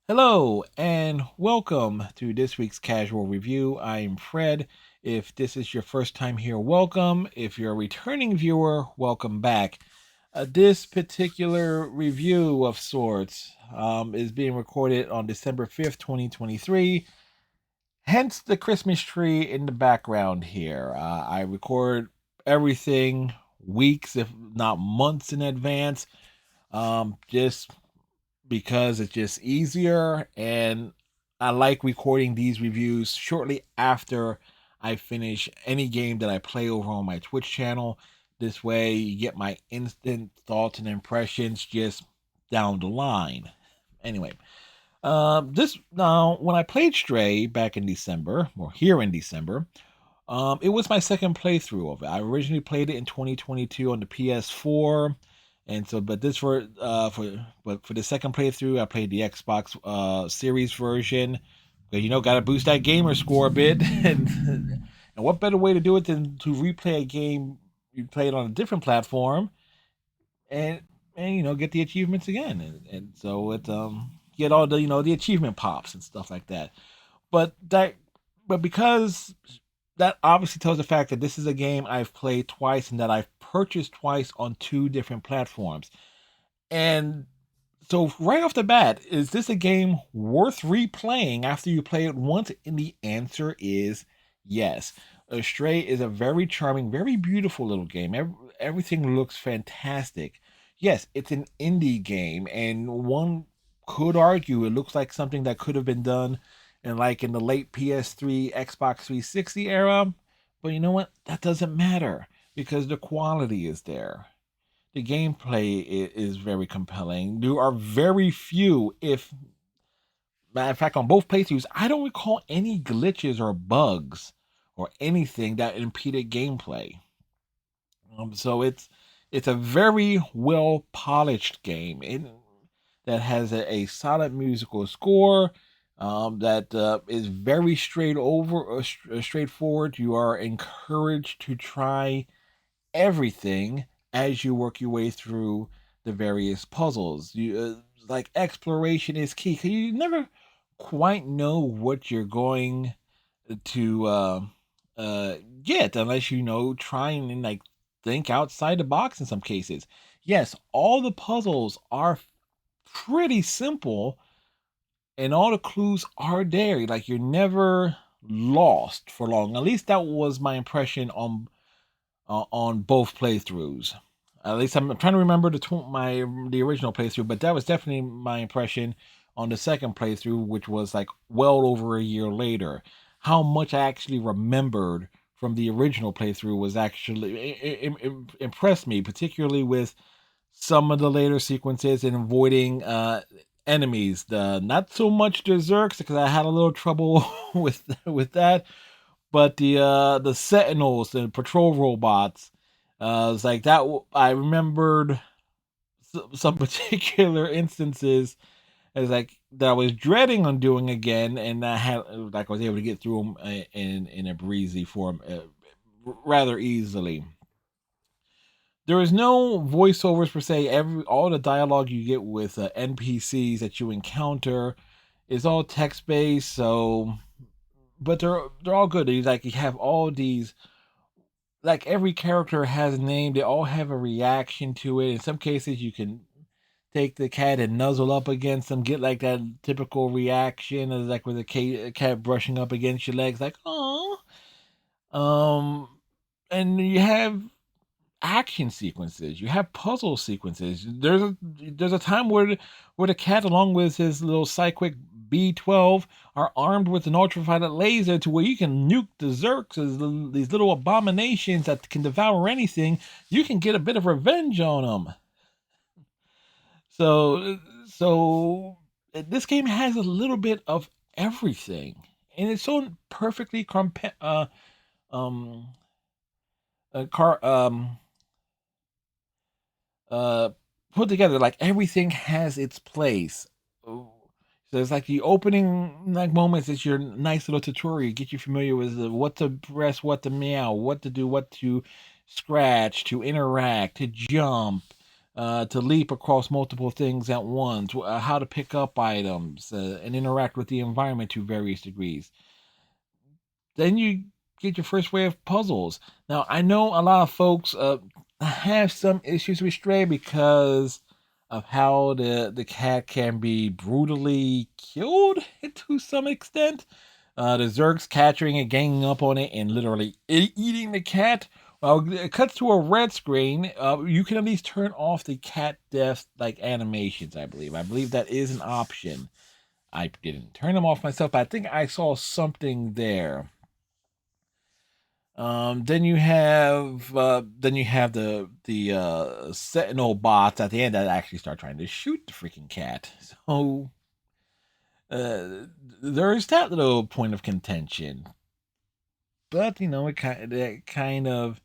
Hello and welcome to this week's casual review. I'm Fred. If this is your first time here, welcome. If you're a returning viewer, welcome back. This particular review of sorts is being recorded on December 5th, 2023. Hence the Christmas tree in the background here. I record everything weeks, if not months in advance. Just because it's just easier, and I like recording these reviews shortly after I finish any game that I play over on my Twitch channel. This way you get my instant thoughts and impressions just down the line. Anyway, this now when I played Stray back in December, or here in December, it was my second playthrough of it. I originally played it in 2022 on the PS4, and so but this for the second playthrough, I played the Xbox Series version. Because gotta boost that gamer score a bit, and what better way to do it than to replay a game you played on a different platform, and get the achievements again, and so it get all the the achievement pops and stuff like that. But because that obviously tells the fact that this is a game I've played twice and that I've purchased twice on two different platforms. And so right off the bat, is this a game worth replaying after you play it once? And the answer is yes. Stray is a very charming, very beautiful little game. Everything looks fantastic. Yes, it's an indie game, and one could argue it looks like something that could have been done in the late PS3, Xbox 360 era. But you know what? That doesn't matter because the quality is there. The gameplay is very compelling. There are very few, if matter of fact, on both playthroughs, I don't recall any glitches or bugs or anything that impeded gameplay. So it's a very well polished game that has a solid musical score. That is very straightforward. You are encouraged to try everything as you work your way through the various puzzles. Like exploration is key. 'Cause you never quite know what you're going to get unless try and like think outside the box in some cases. Yes, all the puzzles are pretty simple and all the clues are there. Like you're never lost for long. At least that was my impression on both playthroughs. At least I'm trying to remember the original playthrough, but that was definitely my impression on the second playthrough, which was like well over a year later. How much I actually remembered from the original playthrough was actually impressed me, particularly with some of the later sequences and avoiding enemies. The not so much the Zerks because I had a little trouble with that, but the Sentinels, the patrol robots, it's like that. I remembered some particular instances as like that I was dreading on doing again, and I had like I was able to get through them in a breezy form rather easily. There is no voiceovers per se. All the dialogue you get with NPCs that you encounter is all text based. So, but they're all good. You have all these, like every character has a name. They all have a reaction to it. In some cases, you can take the cat and nuzzle up against them, get like that typical reaction, as like with a cat brushing up against your legs, like oh. And you have action sequences. You have puzzle sequences. There's a time where the cat, along with his little psychic B12, are armed with an ultraviolet laser to where you can nuke the Zerks as these little abominations that can devour anything. You can get a bit of revenge on them. So this game has a little bit of everything, and it's so perfectly um car uh put together. Like everything has its place. Oh, so it's like the opening like moments is your nice little tutorial, get you familiar with what to press, what to meow, what to do, what to scratch, to interact, to jump, to leap across multiple things at once, how to pick up items, and interact with the environment to various degrees. Then you get your first wave of puzzles. Now, I know a lot of folks have some issues with Stray because of how the cat can be brutally killed to some extent. The Zergs capturing it, ganging up on it, and literally eating the cat. Well, it cuts to a red screen. You can at least turn off the cat death like animations. I believe. I believe that is an option. I didn't turn them off myself, but I think I saw something there. Then you have the Sentinel bots at the end that actually start trying to shoot the freaking cat. So there is that little point of contention, but it kind of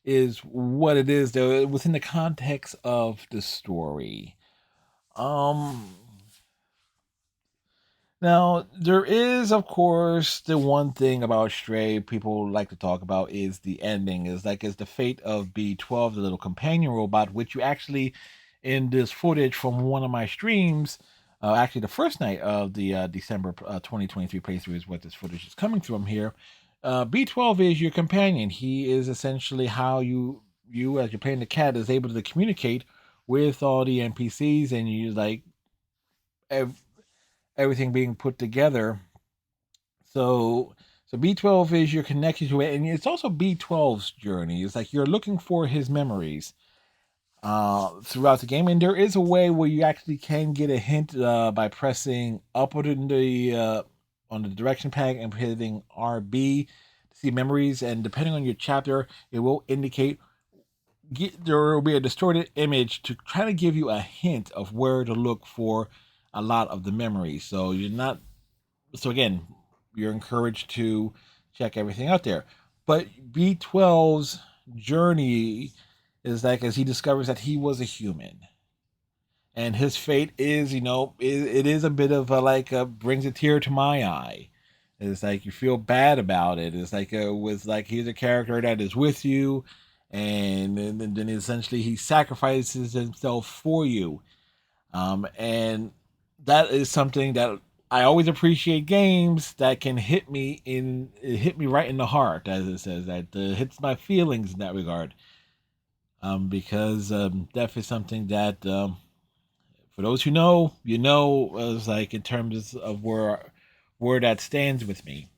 is what it is though within the context of the story. Um, Now, there is, of course, the one thing about Stray people like to talk about is the ending. Is the fate of B12, the little companion robot, which you actually, in this footage from one of my streams, actually the first night of the December 2023 playthrough is what this footage is coming from here. B12 is your companion. He is essentially how you as you're playing the cat is able to communicate with all the NPCs, and you like everything being put together. So B12 is your connection to it, and it's also B12's journey. It's like you're looking for his memories throughout the game, and there is a way where you actually can get a hint by pressing up on the direction pad and hitting RB to see memories, and depending on your chapter, it will indicate. There will be a distorted image to try to give you a hint of where to look for a lot of the memories. So you're not. So again, you're encouraged to check everything out there. But B12's journey is like as he discovers that he was a human. And his fate is, it is a bit of brings a tear to my eye. It's like you feel bad about it. It's like with like he's a character that is with you, and then essentially he sacrifices himself for you. And that is something that I always appreciate games that can hit me right in the heart, as it says, that hits my feelings in that regard. Because death is something that, for those who know, is like in terms of where that stands with me.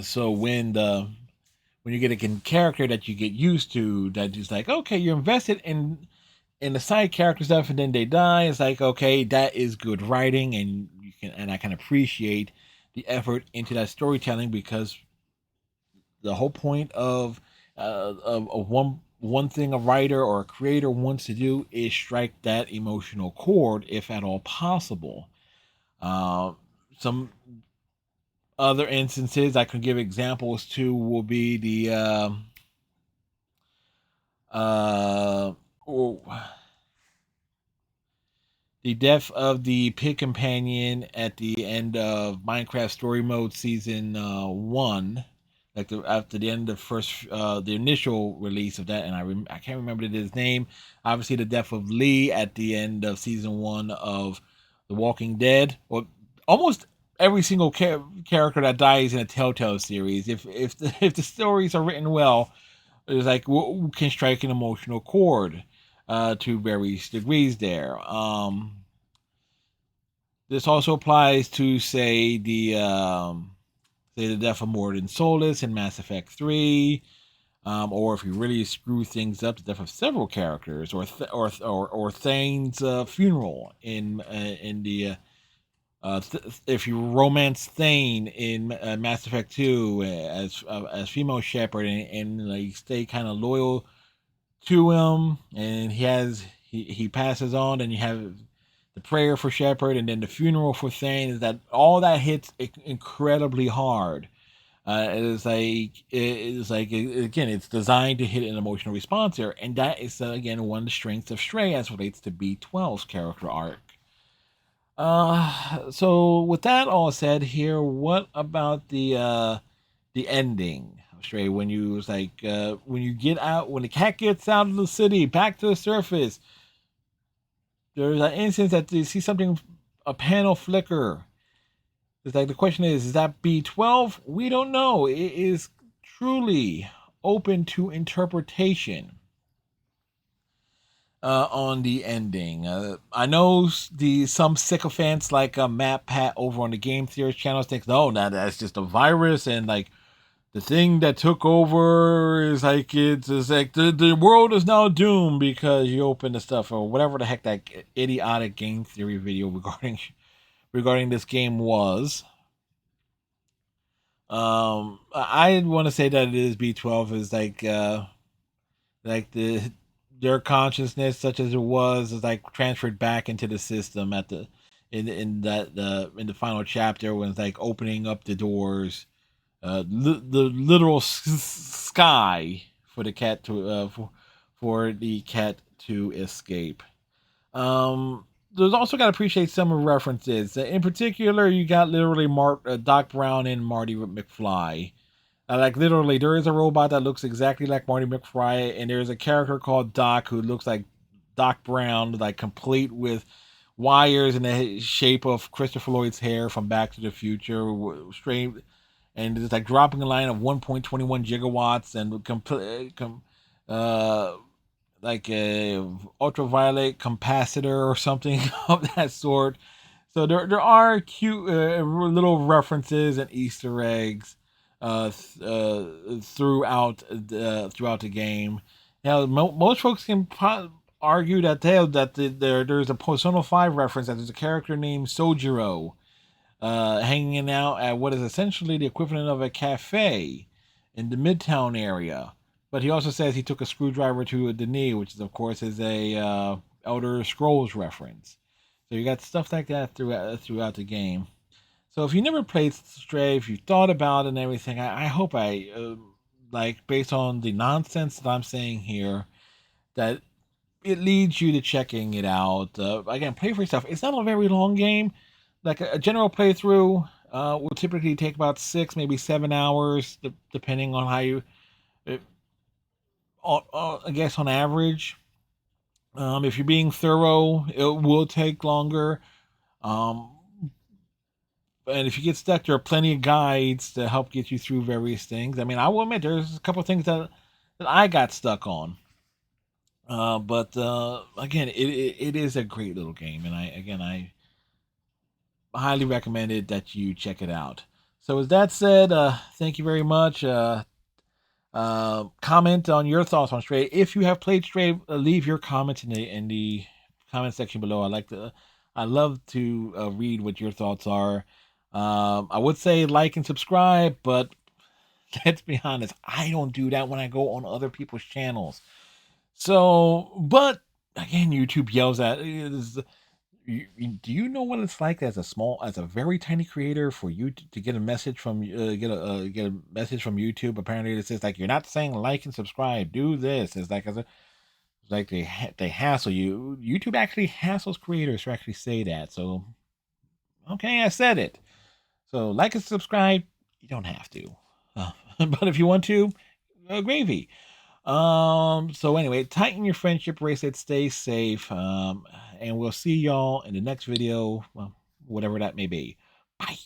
So when you get a character that you get used to, that is like, okay, you're invested in the side character stuff, and then they die. It's like, okay, that is good writing, and I can appreciate the effort into that storytelling, because the whole point of one thing a writer or a creator wants to do is strike that emotional chord, if at all possible. Uh, some other instances I can give examples to will be uh, oh, the death of the pig companion at the end of Minecraft Story Mode Season 1, after the end of the initial release of that, and I can't remember his name. Obviously, the death of Lee at the end of Season 1 of The Walking Dead. Well, almost every single character that dies in a Telltale series, if the stories are written well, it's like can strike an emotional chord to various degrees there. This also applies to say the death of Mordin Solus in Mass Effect 3, or if you really screw things up, the death of several characters, or Thane's funeral in the if you romance Thane in Mass Effect 2 as female Shepard, and like stay kind of loyal to him, and he passes on, and you have the prayer for Shepard, and then the funeral for Thane. Is that all that hits incredibly hard? Again, it's designed to hit an emotional response here, and that is again one of the strengths of Stray as relates to B12's character arc. So with that all said, here, what about the ending of Stray, when you get out, when the cat gets out of the city back to the surface? there's an instance that you see something, a panel flicker. It's like the question is that B12? We don't know. It is truly open to interpretation on the ending. I know some sycophants like Matt Pat over on the Game Theorist channel think, no, that's just a virus, and like the thing that took over is like it's like the world is now doomed because you open the stuff, or whatever the heck that idiotic game theory video regarding this game was. I want to say that it is B12 is like their consciousness, such as it was, is like transferred back into the system at the in that in the final chapter when it's like opening up the doors, the literal sky for the cat to for the cat to escape. There's also got to appreciate some of the references. In particular, you got literally Doc Brown and Marty McFly. Like literally, there is a robot that looks exactly like Marty McFly, and there's a character called Doc who looks like Doc Brown, like complete with wires in the shape of Christopher Lloyd's hair from Back to the Future, straight, and it's like dropping a line of 1.21 gigawatts and like a ultraviolet capacitor or something of that sort. So there are cute little references and Easter eggs throughout the game. Now, most folks can argue that there's a Persona 5 reference, that there's a character named Sojiro hanging out at what is essentially the equivalent of a cafe in the Midtown area. But he also says he took a screwdriver to the knee, which is, of course, is a Elder Scrolls reference. So you got stuff like that throughout the game. So if you never played Stray, if you thought about it and everything, I hope like based on the nonsense that I'm saying here, that it leads you to checking it out. Again, play for yourself. It's not a very long game. Like a general playthrough will typically take about 6, maybe 7 hours, depending on how you, I guess, on average. If you're being thorough, it will take longer. Um, and if you get stuck, there are plenty of guides to help get you through various things. I mean, I will admit there's a couple of things that I got stuck on. But again, it is a great little game, and I highly recommend it that you check it out. So with that said, thank you very much. Comment on your thoughts on Stray. If you have played Stray, leave your comments in the comment section below. I love to read what your thoughts are. I would say like and subscribe, but let's be honest, I don't do that when I go on other people's channels. So, but again, YouTube yells at. Do you know what it's like as a very tiny creator for you to get a message from get a message from YouTube? Apparently, it says like you're not saying like and subscribe. Do this. It's like they hassle you. YouTube actually hassles creators to actually say that. So, okay, I said it. So like and subscribe. You don't have to, but if you want to, gravy. So anyway, tighten your friendship bracelet, stay safe, and we'll see y'all in the next video, well, whatever that may be. Bye.